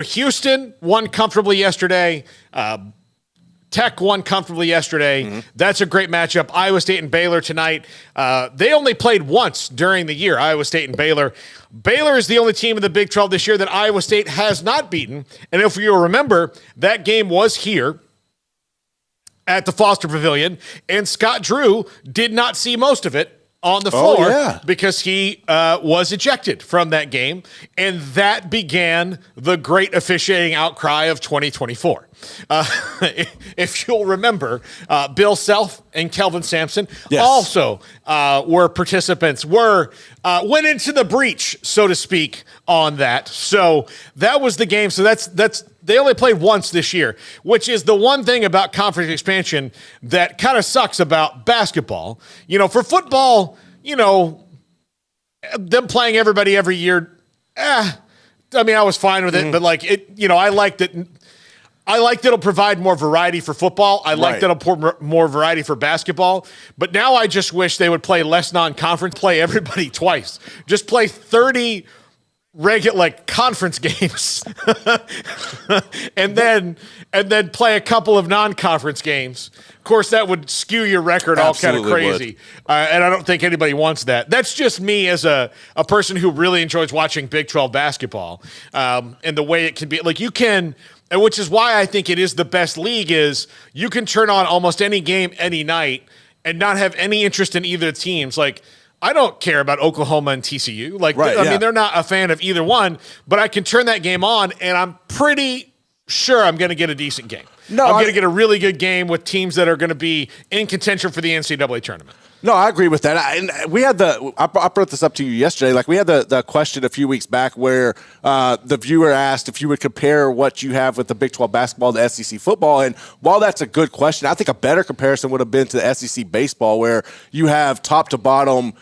Houston won comfortably yesterday. Tech won comfortably yesterday. Mm-hmm. That's a great matchup. Iowa State and Baylor tonight. They only played once during the year, Iowa State and Baylor. Baylor is the only team in the Big 12 this year that Iowa State has not beaten. And if you'll remember, that game was here at the Foster Pavilion, and Scott Drew did not see most of it on the floor because he was ejected from that game, and that began the great officiating outcry of 2024. If you'll remember, Bill Self and Kelvin Sampson also were participants, went into the breach, so to speak, on that. So that was the game. So that's they only played once this year, which is the one thing about conference expansion that kind of sucks about basketball. For football, them playing everybody every year, I was fine with it, but I liked it. I like that it'll provide more variety for football. I like that it'll put more variety for basketball. But now I just wish they would play less non-conference, play everybody twice. Just play 30 regular conference games and then play a couple of non-conference games. Of course, that would skew your record all kind of crazy. And I don't think anybody wants that. That's just me as a person who really enjoys watching Big 12 basketball. And the way it can be, you can, and which is why I think it is the best league, is you can turn on almost any game any night and not have any interest in either teams. I don't care about Oklahoma and TCU. They're not a fan of either one, but I can turn that game on, and I'm pretty sure I'm going to get a decent game. I'm going to get a really good game with teams that are going to be in contention for the NCAA tournament. No, I agree with that. And we had I brought this up to you yesterday. We had the question a few weeks back where the viewer asked if you would compare what you have with the Big 12 basketball to SEC football. And while that's a good question, I think a better comparison would have been to the SEC baseball, where you have top to bottom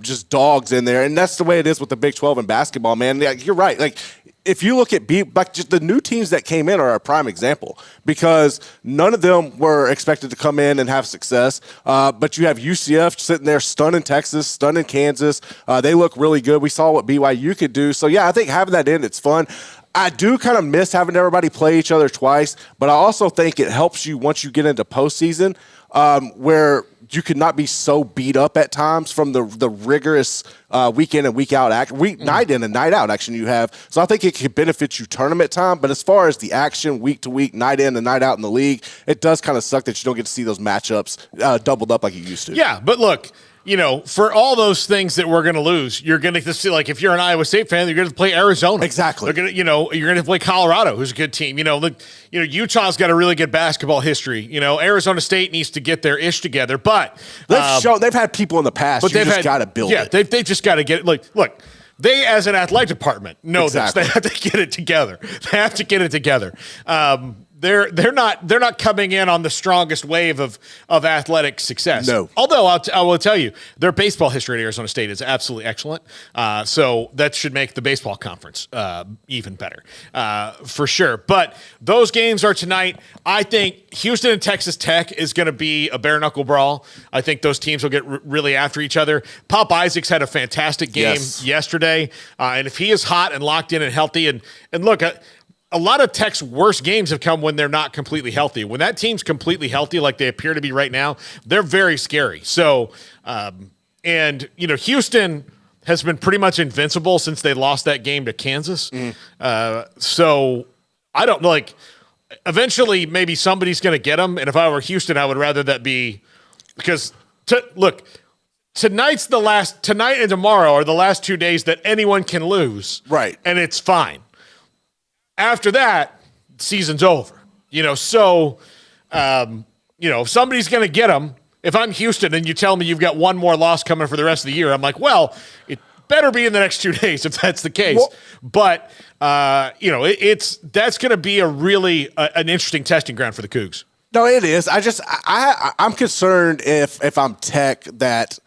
just dogs in there. And that's the way it is with the Big 12 and basketball, man. You're right. If you look at just the new teams that came in are a prime example, because none of them were expected to come in and have success. But you have UCF sitting there stunning Texas, stunning Kansas. They look really good. We saw what BYU could do. So, I think having that in, it's fun. I do kind of miss having everybody play each other twice, but I also think it helps you once you get into postseason, where you could not be so beat up at times from the rigorous week in and week out night in and night out action you have. So I think it could benefit you tournament time. But as far as the action week to week, night in and night out in the league, it does kind of suck that you don't get to see those matchups doubled up like you used to. Yeah, but look, for all those things that we're going to lose, you're going to see, if you're an Iowa State fan, you're going to play Arizona. Exactly. You're going to play Colorado, who's a good team. Utah's got a really good basketball history. Arizona State needs to get their ish together, but they've had people in the past. But they've just got to build it. Yeah, they just got to get it. Look, they as an athletic department know this. They have to get it together. They have to get it together. They're not coming in on the strongest wave of athletic success. No. Although I will tell you, their baseball history at Arizona State is absolutely excellent. So that should make the baseball conference even better for sure. But those games are tonight. I think Houston and Texas Tech is going to be a bare knuckle brawl. I think those teams will get really after each other. Pop Isaacs had a fantastic game yesterday, and if he is hot and locked in and healthy, and look. A lot of Tech's worst games have come when they're not completely healthy. When that team's completely healthy, like they appear to be right now, they're very scary. So, Houston has been pretty much invincible since they lost that game to Kansas. So, I don't eventually maybe somebody's going to get them. And if I were Houston, I would rather that be because, tonight and tomorrow are the last 2 days that anyone can lose. Right. And it's fine. After that, season's over. If somebody's going to get them, if I'm Houston and you tell me you've got one more loss coming for the rest of the year, I'm like, well, it better be in the next 2 days if that's the case. Well, but, that's going to be a really an interesting testing ground for the Cougs. No, it is. I'm concerned if I'm Tech that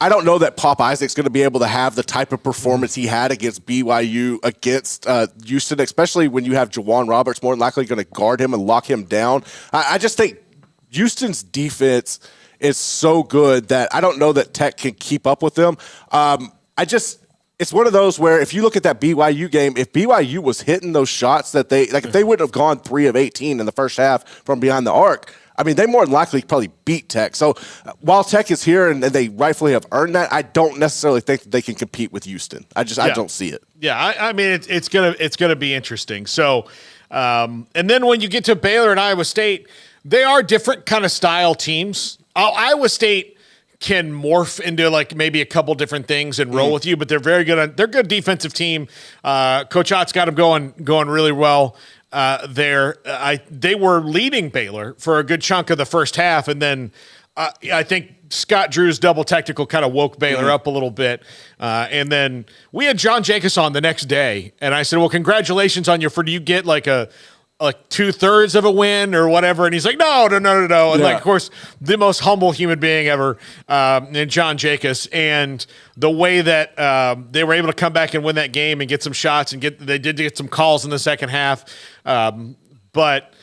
I don't know that Pop Isaac's going to be able to have the type of performance he had against BYU, against Houston, especially when you have Jawan Roberts more than likely going to guard him and lock him down. I just think Houston's defense is so good that I don't know that Tech can keep up with them. it's one of those where if you look at that BYU game, if BYU was hitting those shots that if they wouldn't have gone 3 of 18 in the first half from behind the arc, I mean, they more than likely probably beat Tech. So while Tech is here and they rightfully have earned that, I don't necessarily think that they can compete with Houston. I don't see it. Yeah, I mean, it's gonna be interesting. So, and then when you get to Baylor and Iowa State, they are different kind of style teams. Iowa State can morph into like maybe a couple different things and roll with you, but they're very good. They're a good defensive team. Coach Ott's got them going really well. They were leading Baylor for a good chunk of the first half, and then I think Scott Drew's double technical kind of woke Baylor up a little bit. And then we had John Jacobs on the next day, and I said, "Well, congratulations on do you get like 2/3 of a win or whatever?" And he's like, no. And like, of course, the most humble human being ever, in John Jacobs. And the way that they were able to come back and win that game and get some shots and they did get some calls in the second half. But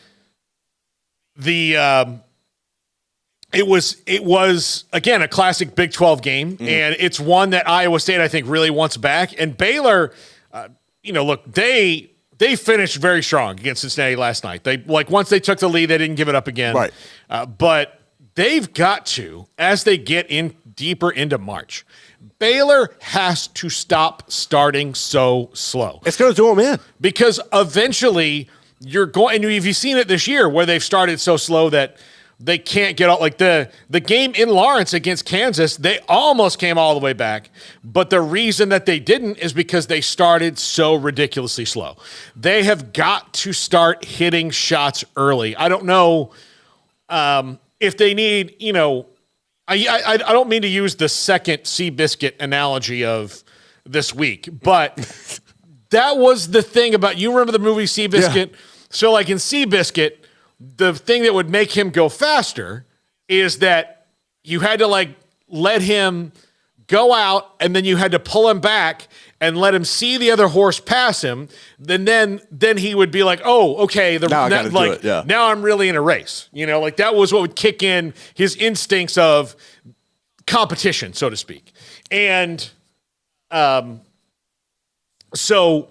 it was again a classic Big 12 game, and it's one that Iowa State I think really wants back. And Baylor, look, they finished very strong against Cincinnati last night. They once they took the lead, they didn't give it up again. Right. But they've got to, as they get in deeper into March, Baylor has to stop starting so slow. It's going to do them in. Because eventually you're going, and you've seen it this year where they've started so slow that they can't get out. Like the game in Lawrence against Kansas, they almost came all the way back. But the reason that they didn't is because they started so ridiculously slow. They have got to start hitting shots early. I don't know if they need, I don't mean to use the second Seabiscuit analogy of this week, but that was the thing about, you remember the movie Seabiscuit? Yeah. So like in Seabiscuit, the thing that would make him go faster is that you had to let him go out, and then you had to pull him back and let him see the other horse pass him. Then he would be like, "Oh, okay, now I'm really in a race." That was what would kick in his instincts of competition, so to speak. And so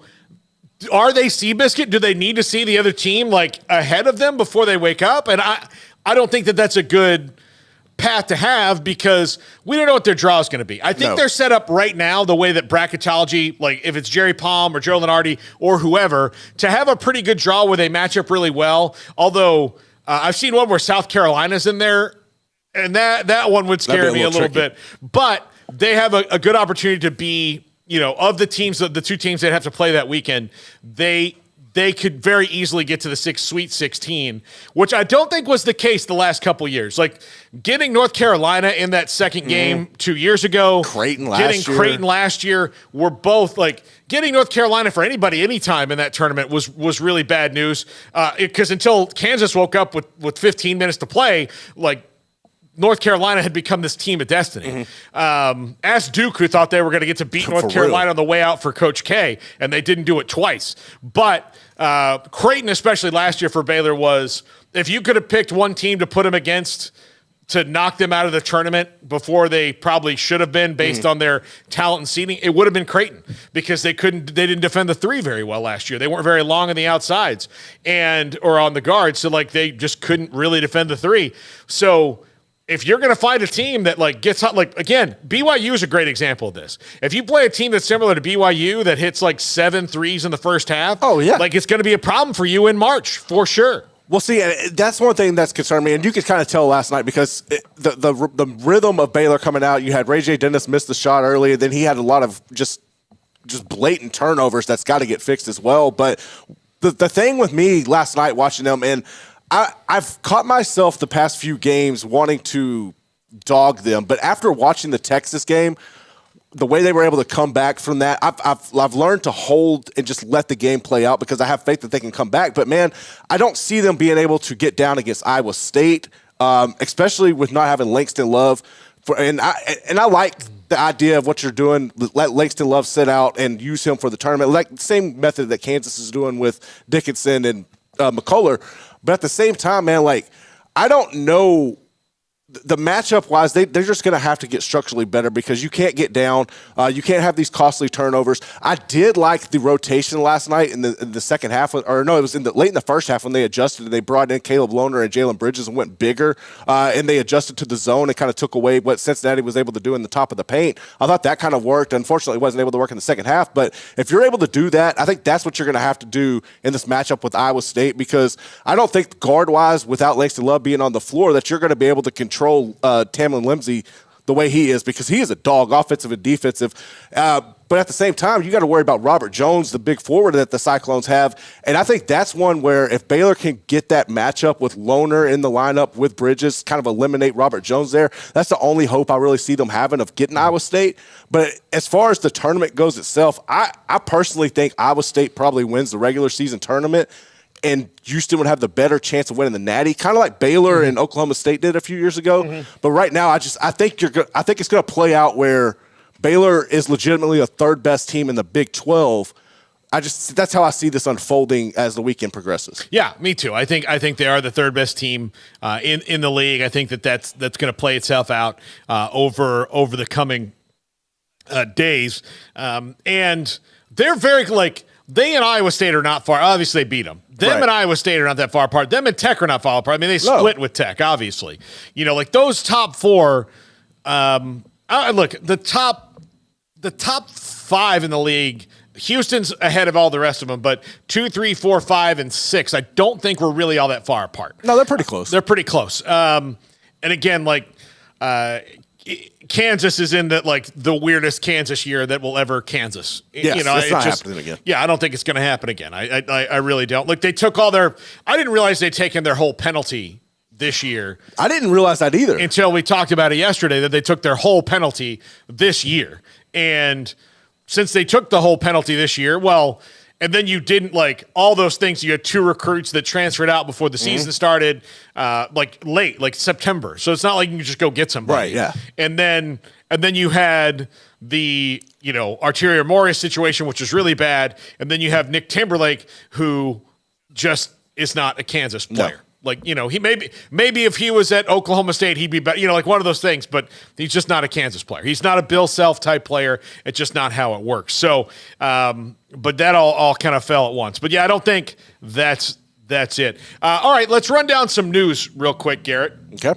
are they Seabiscuit? Do they need to see the other team ahead of them before they wake up? And I don't think that that's a good path to have, because we don't know what their draw is going to be. I think they're set up right now the way that bracketology, if it's Jerry Palm or Joe Lenardi or whoever, to have a pretty good draw where they match up really well. Although I've seen one where South Carolina's in there, and that one would scare me a little bit. But they have a good opportunity to be, of the teams, the two teams that have to play that weekend, they could very easily get to the Sweet 16, which I don't think was the case the last couple years. Getting North Carolina in that second game 2 years ago, Creighton last year were both getting North Carolina for anybody anytime in that tournament was really bad news. Because until Kansas woke up with 15 minutes to play, North Carolina had become this team of destiny. Ask Duke, who thought they were going to get to beat North Carolina on the way out for Coach K, and they didn't do it twice. But Creighton, especially last year for Baylor, was, if you could have picked one team to put them against to knock them out of the tournament before they probably should have been based on their talent and seeding, it would have been Creighton, because they didn't defend the three very well last year. They weren't very long on the outsides or on the guards, so they just couldn't really defend the three. So if you're going to find a team that gets hot, again, BYU is a great example of this. If you play a team that's similar to BYU that hits 7 threes in the first half, it's going to be a problem for you in March for sure. Well, see, that's one thing that's concerned me, and you could kind of tell last night because the rhythm of Baylor coming out. You had Ray J. Dennis miss the shot early, and then he had a lot of just blatant turnovers that's got to get fixed as well. But the thing with me last night watching them, and I've caught myself the past few games wanting to dog them, but after watching the Texas game, the way they were able to come back from that, I've learned to hold and just let the game play out, because I have faith that they can come back. But man, I don't see them being able to get down against Iowa State, especially with not having Langston Love. And I like the idea of what you're doing. Let Langston Love sit out and use him for the tournament, the same method that Kansas is doing with Dickinson and McCullough. But at the same time, man, I don't know the matchup wise, they're just going to have to get structurally better because you can't get down. You can't have these costly turnovers. I did like the rotation last night in the second half, or no, it was late in the first half when they adjusted and they brought in Caleb Lohner and Jalen Bridges and went bigger, and they adjusted to the zone and kind of took away what Cincinnati was able to do in the top of the paint. I thought that kind of worked. Unfortunately, it wasn't able to work in the second half, but if you're able to do that, I think that's what you're going to have to do in this matchup with Iowa State, because I don't think guard-wise, without Langston Love being on the floor, that you're going to be able to control Tamlin Limsey the way he is, because he is a dog, offensive and defensive. But at the same time, you got to worry about Robert Jones, the big forward that the Cyclones have. And I think that's one where if Baylor can get that matchup with Lohner in the lineup with Bridges, kind of eliminate Robert Jones there, that's the only hope I really see them having of getting Iowa State. But as far as the tournament goes itself, I personally think Iowa State probably wins the regular season tournament, and Houston would have the better chance of winning the Natty, kind of like Baylor and Oklahoma State did a few years ago. But right now, I think it's going to play out where Baylor is legitimately the third best team in the Big 12. That's how I see this unfolding as the weekend progresses. Yeah, me too. I think they are the third best team in the league. I think that's going to play itself out over the coming days, and they're very they and Iowa State are not far. Obviously, they beat them. Them and Iowa State are not that far apart. Them and Tech are not far apart. I mean, they split with Tech, obviously. Those top four. Look, the top five in the league. Houston's ahead of all the rest of them, but 2, 3, 4, 5, and 6. I don't think we're really all that far apart. No, they're pretty close. They're pretty close. And again, Kansas is in the weirdest Kansas year that will ever Kansas. Yes, it's not happening again. Yeah, I don't think it's going to happen again. I really don't. Look, they took all their. I didn't realize they'd taken their whole penalty this year. I didn't realize that either until we talked about it yesterday, that they took their whole penalty this year. And since they took the whole penalty this year, and then you didn't all those things. You had 2 recruits that transferred out before the season started, late, September. So it's not like you can just go get somebody. Right, yeah. And then you had the, Arterio Morris situation, which is really bad. And then you have Nick Timberlake, who just is not a Kansas player. No. He maybe if he was at Oklahoma State, he'd be better, one of those things, but he's just not a Kansas player. He's not a Bill Self type player. It's just not how it works. So, but that all kind of fell at once. But yeah, I don't think that's it. All right, let's run down some news real quick, Garrett. Okay.